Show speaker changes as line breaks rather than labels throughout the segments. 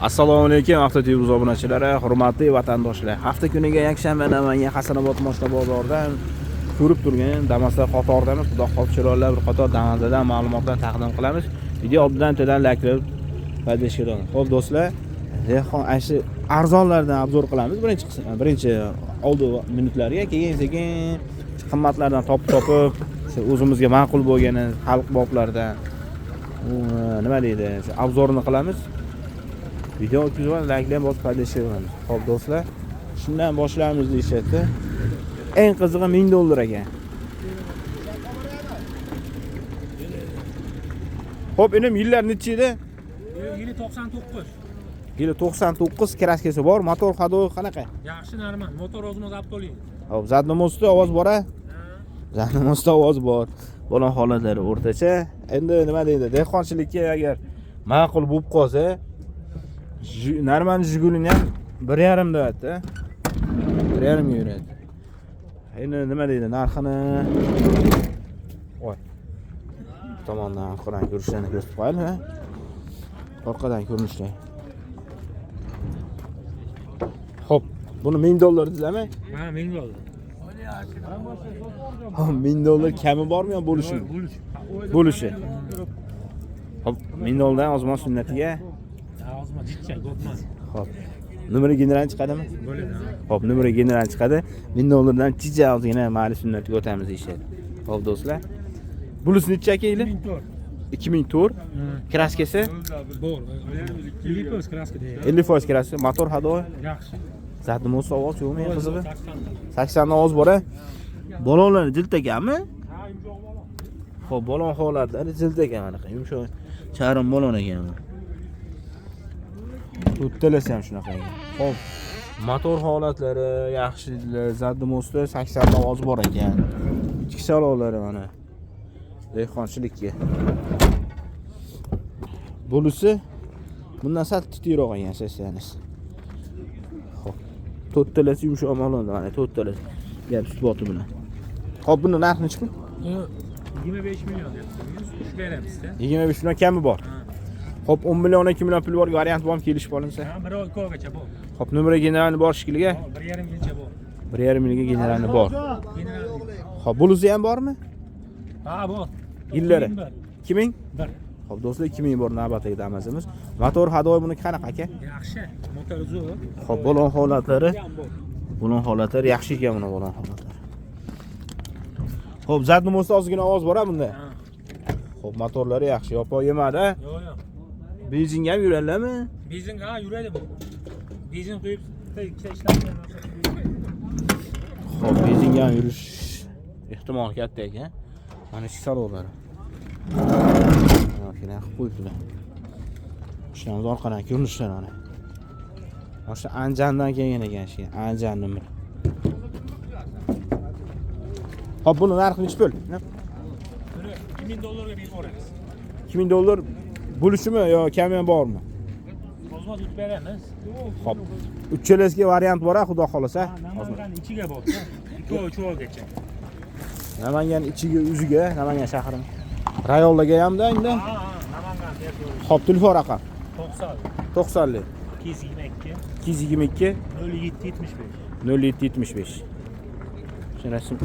Assalomu alaykum Avtotv obunachilari, hurmatli vatandoshlar. Hafta kuniga yakshanba Namangan Hasanobod moshina bozoridan ko'rib turgan Damaslar qatordamiz. Xudo xohlasa chiroyli bir qator Damasadan ma'lumotlar taqdim qilamiz. Video obdan to'dan laklab paydoshlaydi. Xo'p do'stlar, Dehqon ashi arzonlardan obzor qilamiz. Birinchi oldi minutlarga keyin sekin qimmatlardan topib o'zimizga ma'qul bo'lgan xalq boblardan nima deydi, obzorni qilamiz. Video o'tkazib, like bosib paydoshlaymiz. Xo'p do'stlar, shundan boshlaymiz deyshadi. Eng qizig'i $1000 ekan. Xo'p, enim yillar necha edi?
Yili 99.
Yili 99, kraskasi bor, motor hadovi qanaqa?
Yaxshi, normal. Motor o'zimiz avtoli.
Xo'p, zadnomostda ovoz bor-a? Zadnomostda ovoz bor. Bo'lgan holatlari o'rtacha. Endi nima deydi? Dehqonchilikka agar ma'qul bo'lib qolsa, normal Jigulini ham 1.5 deyapti. 1.5 ga yuradi. Endi nima deydi? Narxini voy. Tomondan orqadan ko'rishlarni ko'rsatib qo'yaylik. Orqadan ko'rinishlar. Xo'p, buni $1000 dedizmi?
Ha, $1000.
Ha, $1000 kami bormi yo bo'lishmi? Bo'lishi. Xo'p, $1000 dan ozmon sunnatiga.
Ozmon jichcha, ko'pmas.
Xo'p. Numeri general chiqadimi?
Bo'ladi.
Xo'p, numeri general chiqadi. $1000 dan jichcha ozgina ma'lum sunnatiga o'tamiz deyshadi. Xo'p do'stlar. Bulus necha aka yili? 2004. Kraskasi?
Bor. 50% kraska deydi.
50% kraska, motor hadovi.
Yaxshi.
Zadnomos ovoz yo'qmi, qizig'i? 80 ovoz bor-a? Balonlar jilt ekanmi?
Ha, yumshoq balon.
Xo'p, balon holatlari jilt ekan mana. Yumshoq charim balon ekan. To'ttalasi ham shunaqa ekan. Xo'p, motor holatlari yaxshi, zadnomosda 80 ovoz bor ekan. Ichki salonlari mana. Dehqonchilikka. Bulusi bundan sal titroq ekan sesiyaniz. Xo'p, to'ttalasi yumshoq balon mana, to'ttalasi. Gap isboti bilan. Xo'p, buni narxi nechi pul?
25 million deyapsiz. Uch beramiz-da.
25 million kami bor. Xo'p, 10 million 2 million pul bor variant bormi kelishib olinsa?
Ha, 1 gacha bor.
Xo'p, numeri generalni bor shikiliga?
1.5 milcha bor.
1.5 milliga generalni bor. Xo'p, bulusi ham bormi?
Ha, bor.
Yillari 2000?
1.
Xo'p, do'stlar 2000 bor navbatdagi Damasimiz. Motor hadovi buni qanaqa aka?
Yaxshi. Motor zo'r.
Xo'p, balon holatlari. Balon holatlari yaxshi ekan buni balon holatlari. Xo'p, zadnomosda ozgina ovoz bor-a bunda? Xo'p, motorlari yaxshi, yo'q yemadi-a?
Yo'q, yo'q.
Benzin ham yuradilarmi?
Benzin ha yuradi bu. Benzin qo'yib ishlaydigan narsa.
Xo'p, benzin ham yurish ehtimoli katta ekan. Mana shu salonlari. Makina qilib qo'yibdilar. Ishlarimiz orqadan ko'rinishlar mana. O'sha Anjandan kelgan ekan shu, Anjan numeri. Xo'p, buni narxi nechi pul?
$2000 ga berib yuboramiz.
$2000 bo'lishimi yo kami ham bormi?
Ozmoz yutib beramiz.
Xo'p. Uchalasiga variant bor-a, xudo xolasa.
Namangan ichiga bor. 2 gacha.
Namangan ichiga, o'ziga, Namangan shahrining. Rayonlarga hamda endi.
Ha, Namangan deb.
Xo'p, telefon raqam
90
90
222
222
0775.
0775. Shu rasm.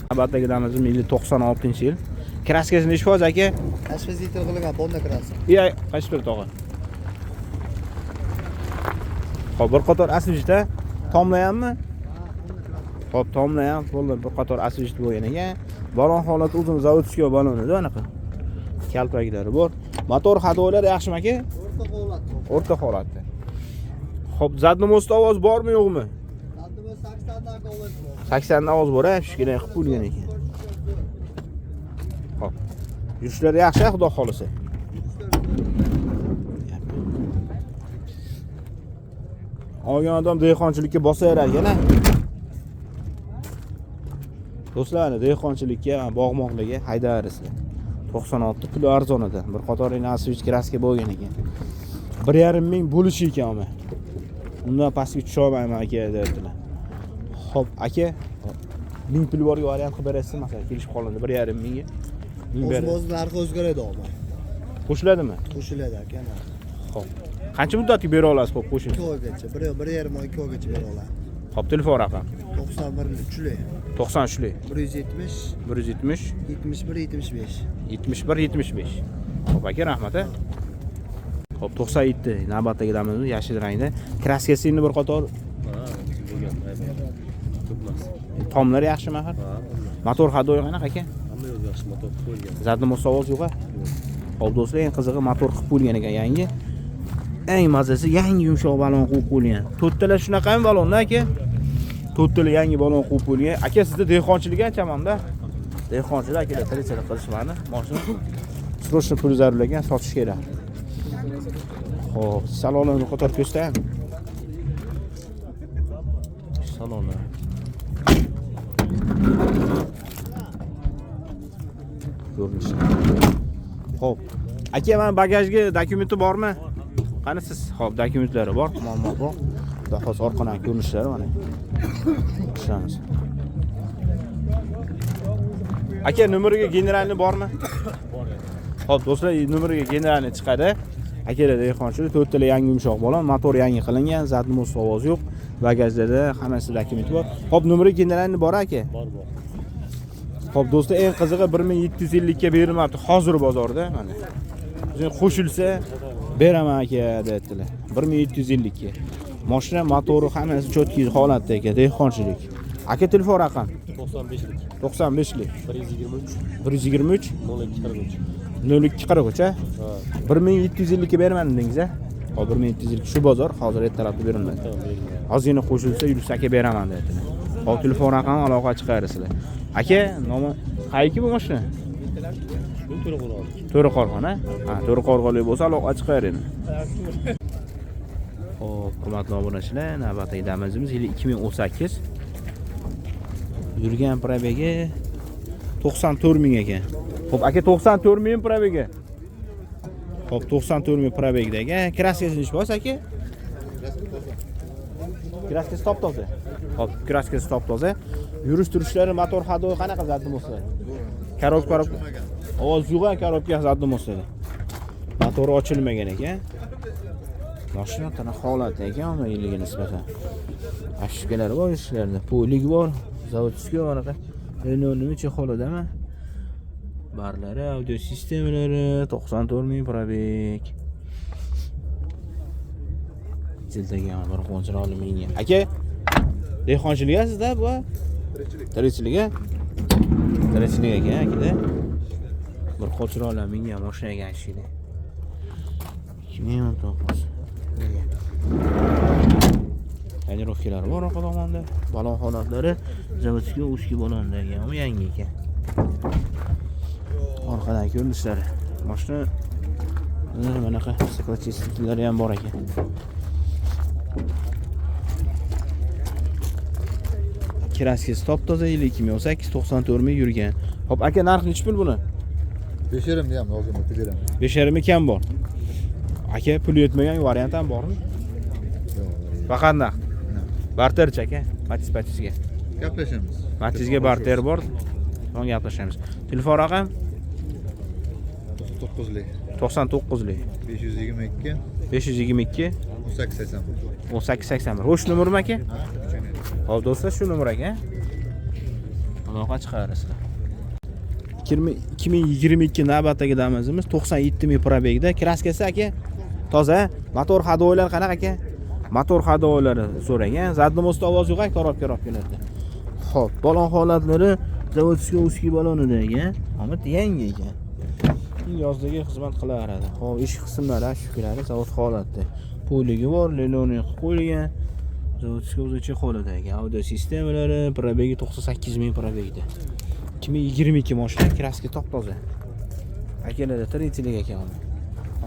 Navbatdagi Damazim 96-yil. Kraskasi nechi foiz aka?
Asfaltli qilgan Honda krasi.
Ey, qaysi tur tog'a? Xo'p, bir qator asfalt-a? Tomlayapmi? Xo'p, tomlayam, bo'ldi, bir qator asfalt bo'lgan ekan. Balon holati o'zim zavodskiy balonida anaqa. Kalpaklari bor. Motor hadovalari yaxshimi aka?
O'rta holatda.
O'rta holatda. Xo'p, zadnomosda ovoz bormi yo'qmi?
Zadnomos 80 dan ovoz bor.
80 dan ovoz bor-a, shigina qilib qo'ygan ekan. Xo'p. Yurishlari yaxshi, xudo xolasa. Olgan odam dehqonchilikka bosar ekan-a. Do'stlar, dehqonchilikka, bog'moqlarga haydarisizlar. 96 pul arzonidan. Bir qatorina asfalt kraska bo'lgan ekan. 1.5 ming bo'lishi ekan ama. Undan pastga tusha olmayman aka dedilar. Xo'p, aka 1000 pul borga variant qilib berasiz, masalan, kelishib qolindi 1.5 mingga.
O'z narxi o'zgaradi ama.
Qo'shiladimi?
Qo'shiladi aka.
Xo'p. Qancha muddatga bera olasiz xo'p
2
qo'shimcha?
oygacha, 1,5 oy 2 oygacha bera olaman.
Xo'p, telefon raqam
91
93lik
170
170
71 75.
71 75. Xo'p aka, rahmat. Xo'p, 97 navbatdagi damimiz yashil rangda. Kraskasini bir qator. Tomlar yaxshimi axir? Motor hadoyi qanaqa aka?
Hamma yo'l yaxshi, motor qo'yilgan.
Zadni musovoz yo'q-a? Xo'p do'stlar, eng qizig'i motor qilib qo'yilgan ekan yangi. Eng mazasi yangi yumshoq balon qo'yib qo'yilgan. To'rttalar shunaqami balonni aka? To'rttalar yangi balon qo'yib qo'yilgan. Aka, sizda dehqonchilik anchaman-da. Dehqonchilik akalar tirikchilik qilishmani. Mashina srochniy pul zarurlagan sotish kerak. Xo'p, salonni bir qator ko'rsataymi? Salonni. Ko'rinishi. Xo'p. Aka, men bagajga dokumenti bormi? Qani siz? Xo'p, dokumentlari bor, ma'lumot bor. Xudo xohlasa orqadan ko'rinishlari mana. Ishlaymiz. Aka, nomeriga generalni bormi?
Bor.
Xo'p, do'stlar, nomeriga generalni chiqadi. Akalar dehqonchilik, to'rttala yangi yumshoq balon, motor yangi qilingan, zadni musovoz yo'q, bagajlarda hammasi dokumenti bor. Xo'p, nomeriga generalni bor aka?
Bor.
Xo'p do'stlar, eng qizig'i 1750 ga berilmoqda hozir bozorda mana. O'zing qo'shilsa beraman aka dedilar. 1750 ga. Mashina motori hammasi cho'tki holatda ekan, dehqonchilik. Aka, telefon raqam
95lik.
95lik
123
123
0243.
0243 a?
Ha.
1750 ga beraman dedingiz-a? Hozir 1750 shu bozor, hozir ertalabda berilmaydi.
Tamam, berilgan.
Ozgina qo'shilsa yursa aka beraman dedilar. Hozir telefon raqamini aloqa chiqarsizlar. Aka, nomi qayki bu mashina?
Shu to'ra qo'rg'on.
To'raqo'rg'on, ha? Ha, To'raqo'rg'onlik bo'lsa aloqa chiqaring. Xo'p, hurmatli obunachilar, navbatdagi damimiz yili 2018. Yurgan probegi 94 ming ekan. Xo'p, aka 94 ming probegi. Xo'p, 94 ming probegdagi. Kraskasi nechta bor aka? Kraskasi top-toza. Xo'p, kraskasi top-toza. Yurish turishlari, motor hadoyi qanaqa zadni bo'lsa? Korobka. Ovoz yo'q, korobka zadni bo'lsa. Motori ochilmagan ekan. Mashina tana holatda ekan, ama yiliga nisbatan. Ashkalari bor ishlarda, poligi bor, zavodskiy anaqa. Nima holatdami? Barlari, audio sistemalari 94 ming probeg. Jildagi ham bir qo'nchiroqli miniya. Aka, dehqonchilik sizda bu? Tirikchilik. Tirikchilik ekan akada. Bir qo'nchiroqli miniya mashina ekan shuni. 2019. Tonirovkalar bor orqa tomonda. Balon holatlari zavodskiy uski balondagi ham yangi ekan. Orqadan ko'rinishlari. Mashina bunaqa saqlachislari ham bor ekan. Kraskasi top-toza, yili 2018, 94 ming yurgan. Hop aka, narxi nechi pul buni?
5,5 ham yozib o'tib beraman.
5,5 kam bor. Aka, pul yetmagan variant ham bormi?
Yo'q.
Faqat naqd. Barterchi aka, Matizga.
Gaplashamiz.
Matizga barter bor. So'ng gaplashamiz. Telefon raqam
99lik
99lik
522
522
1881.
1881. Ro'sh nomermi aka? Hop do'stlar, shu nomer aka. Aloqa chiqarasizlar. 2022 navbatdagi damimiz 97 ming probegda. Kraskasi aka toza. Motor hadoylar qanaqa aka? Motor hadoylari so'ragan. Zadni mo'st ovoz yo'q, korobkalarda. Xo'p, balon holatlari zavodskiy uski balonidagi, ammo yangi ekan. Yozdagi xizmat qilaveradi. Xo'p, ish qismlari, shuklari zavod holatda. Poligi bor, leloni qilib qo'yilgan. Zavodskiy o'zicha holatdagi. Audio sistemalari, probegi 98 ming probegda. 2022 mashina, kraska top-toza. Akalarda tirikchilik ekan.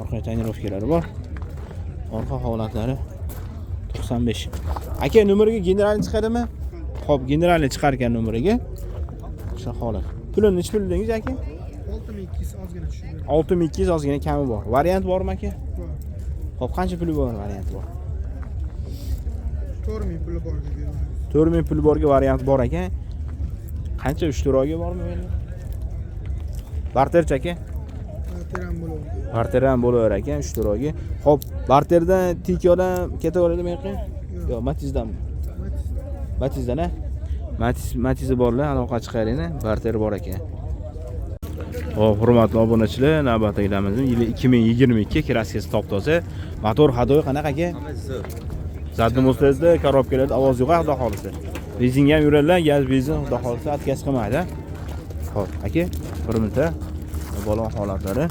Orqa tonirovkalari bor. Orqa holatlari 95. Aka, nomeriga generalni chiqadimi? Xo'p, generalni chiqargan nomeriga. O'sha holat. Pulini necha pul dedingiz aka?
6200 ozgina tushirdim.
6200 ozgina kami bor. Variant bormi aka? Xo'p, qancha puli bor variant bor?
4000 puli bor degan.
4000 puli borga variant bor ekan. Qancha 3 oyga bormi endi? Barterchi aka?
barter ham bo'ladi.
Barter ham bo'laver ekan 3 turogi. Xo'p, barterdan Tikodan ketaveradimi yo'qmi? Yo'q, Matizdan. Matizdan, a? Matizi borlar, aloqa chiqaringlar, barter bor ekan. Xo'p, hurmatli obunachilar, navbatdagimiz yili 2022 kraskasi top-toza. Motor hadoy qanaqa aka? Zadni mustazda korobkalarda ovoz yo'q, xudo xolisa. Benzin ham yuradilar, gaz benzin xudo xolisa atkaz qilmaydi. Xo'p, aka, bir minutda balon holatlari.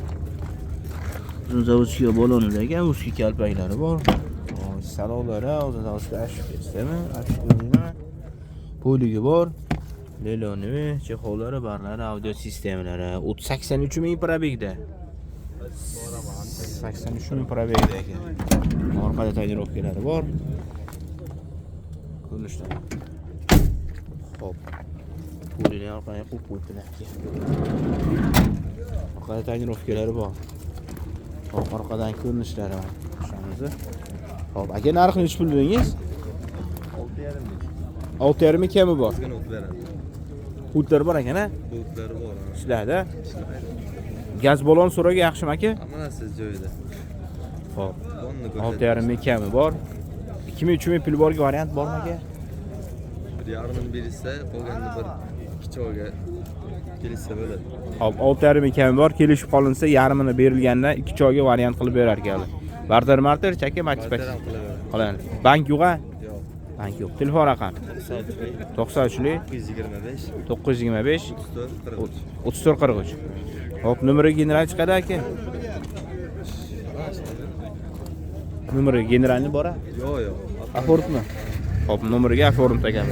Uzun zavodchiga balonlar ekan, uski kalpaklari bor. Salonlari uzun zavodga ashib ketdimi? Ashib qo'yinglar. Poligi bor. Lelonovi, chexollari, barlari, audio sistemalari. 83 ming probegda. 83 ming probegda ekan. Orqada tonirovkalari bor. Ko'rinishda. Xo'p. Polini orqaga qo'yib qo'ydilar. Orqada tonirovkalari bor. Xo'p, orqadan ko'rinishlari bor. O'shamizni. Xo'p, aka narxini nech pul dedingiz? 6,5 ming kami bor. O'tlar bor ekan-a?
Bo'tlari bor.
Ishlarda. Gaz balon so'raga yaxshimi aka?
Hammasi joyida.
Xo'p. 6,5 ming kami bor. 2,3 ming pul borga variant bormi aka?
Bir yarmini berilsa, qolganini bir 2 choyga kelishsa bo'ladi.
Xo'p, 6,5 ming kami bor. Kelishib qolinsa, yarmini berilganda 2 choyga variant qilib berar ekanlar. Barter chaka matipach. Qoladi. Bank yo'q-a?
Yo'q.
Bank yo'q. Telefon raqam 93
925
925
34 43.
3443. Xo'p, nomeri general chiqadi aka. Nomeri generalni bor-a?
Yo'q.
Aforuntmi? Xo'p, nomeriga aforunta ekan.